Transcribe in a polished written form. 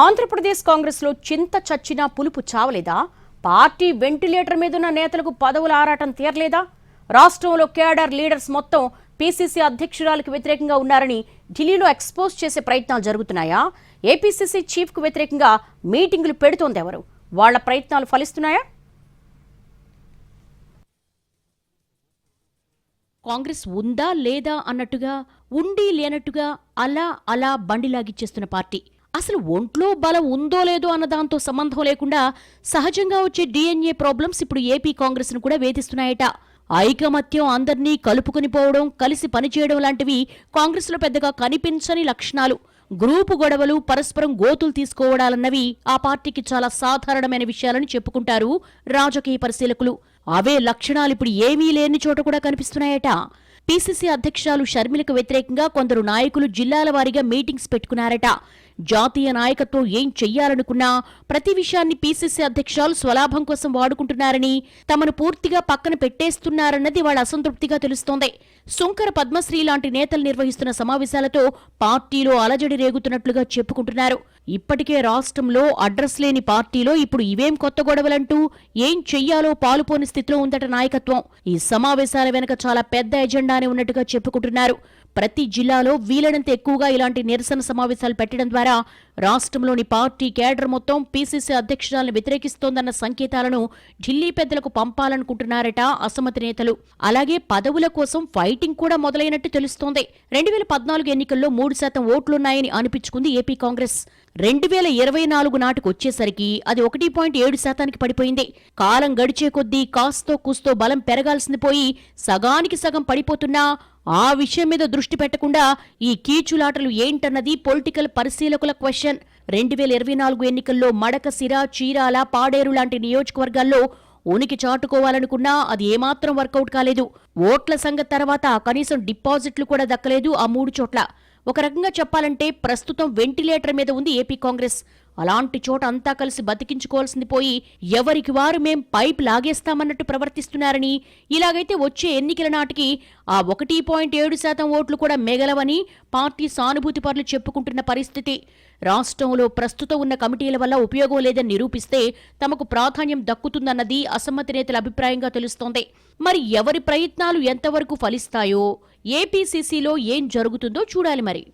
ఆంధ్రప్రదేశ్ కాంగ్రెస్లో చింత చచ్చినా పులుపు చావలేదా? పార్టీ వెంటిలేటర్ మీదున్న నేతలకు పదవుల ఆరాటం తీరలేదా? రాష్ట్రంలో కేడర్ లీడర్స్ మొత్తం పీసీసీ అధ్యక్షురాలకు వ్యతిరేకంగా ఉన్నారని ఢిల్లీలో ఎక్స్పోజ్ చేసే ప్రయత్నాలు జరుగుతున్నాయా? ఏపీసీసీ చీఫ్కు వ్యతిరేకంగా మీటింగులు పెడుతోంది ఎవరు? వాళ్ల ప్రయత్నాలు ఫలిస్తున్నాయా? కాంగ్రెస్ ఉందా లేదా అన్నట్టుగా, ఉండి లేనట్టుగా అలా బండిలాగిచ్చేస్తున్న పార్టీ. అసలు ఒంట్లో బలం ఉందో లేదో అన్న దాంతో సంబంధం లేకుండా సహజంగా వచ్చే డిఎన్ఏ ప్రాబ్లమ్స్ ఇప్పుడు ఏపీ కాంగ్రెస్ ను కూడా వేధిస్తున్నాయట. ఐకమత్యం, అందర్నీ కలుపుకుని పోవడం, కలిసి పనిచేయడం లాంటివి కాంగ్రెస్ లో పెద్దగా కనిపించని లక్షణాలు. గ్రూపు గొడవలు, పరస్పరం గోతులు తీసుకోవడాలన్నవి ఆ పార్టీకి చాలా సాధారణమైన విషయాలని చెప్పుకుంటారు రాజకీయ పరిశీలకులు. అవే లక్షణాలు ఇప్పుడు ఏమీ లేని చోట కూడా కనిపిస్తున్నాయట. పీసీసీ అధ్యక్షురాలు షర్మిలకు వ్యతిరేకంగా కొందరు నాయకులు జిల్లాల వారీగా మీటింగ్స్ పెట్టుకున్నారట. జాతీయ నాయకత్వం ఏం చెయ్యాలనుకున్నా ప్రతి విషయాన్ని పీసీసీ అధ్యక్షురాలు స్వలాభం కోసం వాడుకుంటున్నారని, తమను పూర్తిగా పక్కన పెట్టేస్తున్నారన్నది వాళ్ళ అసంతృప్తిగా తెలుస్తోంది. సుంకర పద్మశ్రీ లాంటి నేతలు నిర్వహిస్తున్న సమావేశాలతో పార్టీలో అలజడి రేగుతున్నట్లుగా చెప్పుకుంటున్నారు. ఇప్పటికే రాష్ట్రంలో అడ్రస్ లేని పార్టీలో ఇప్పుడు ఇవేం కొత్త గొడవలంటూ ఏం చెయ్యాలో పాలుపోని స్థితిలో ఉందట నాయకత్వం. ఈ సమావేశాల వెనుక చాలా పెద్ద ఎజెండానే ఉన్నట్టుగా చెప్పుకుంటున్నారు. ప్రతి జిల్లాలో వీలైనంత ఎక్కువగా ఇలాంటి నిరసన సమావేశాలు పెట్టడం ద్వారా రాష్ట్రంలోని పార్టీ కేడర్ మొత్తం పీసీసీ అధ్యక్షురాలను వ్యతిరేకిస్తోందన్న సంకేతాలను ఢిల్లీ పెద్దలకు పంపాలనుకుంటున్నారట అసమ్మతి నేతలు. అలాగే పదవుల కోసం ఫైటింగ్ కూడా మొదలైనట్టు తెలుస్తోంది. 2014 ఎన్నికల్లో 3% ఓట్లున్నాయని అనిపించుకుంది ఏపీ కాంగ్రెస్. 2024 నాటికి వచ్చేసరికి అది 1.7% పడిపోయింది. కాలం గడిచే కొద్దీ కాస్తో కూస్తో బలం పెరగాల్సింది పోయి సగానికి సగం పడిపోతున్నా ఆ విషయం మీద దృష్టి పెట్టకుండా ఈ కీచులాటలు ఏంటన్నది పొలిటికల్ పరిశీలకుల క్వశ్చన్. 2024 ఎన్నికల్లో మడకశిర, చీరాల, పాడేరు లాంటి నియోజకవర్గాల్లో ఉనికి చాటుకోవాలనుకున్నా అది ఏమాత్రం వర్కౌట్ కాలేదు. ఓట్ల సంగతి తర్వాత కనీసం డిపాజిట్లు కూడా దక్కలేదు ఆ 3 చోట్ల. ఒక రకంగా చెప్పాలంటే ప్రస్తుతం వెంటిలేటర్ మీద ఉంది ఏపీ కాంగ్రెస్. అలాంటి చోట అంతా కలిసి బతికించుకోవాల్సింది పోయి ఎవరికి వారు మేం పైప్ లాగేస్తామన్నట్టు ప్రవర్తిస్తున్నారని, ఇలాగైతే వచ్చే ఎన్నికల నాటికి ఆ 1.7% ఓట్లు కూడా మిగలవని పార్టీ సానుభూతి పరులు చెప్పుకుంటున్న పరిస్థితి. రాష్ట్రంలో ప్రస్తుతం ఉన్న కమిటీల వల్ల ఉపయోగం లేదని నిరూపిస్తే తమకు ప్రాధాన్యం దక్కుతుందన్నది అసమ్మతి నేతల అభిప్రాయంగా తెలుస్తోంది. మరి ఎవరి ప్రయత్నాలు ఎంతవరకు ఫలిస్తాయో, ఏపీసీసీలో ఏం జరుగుతుందో చూడాలి మరి.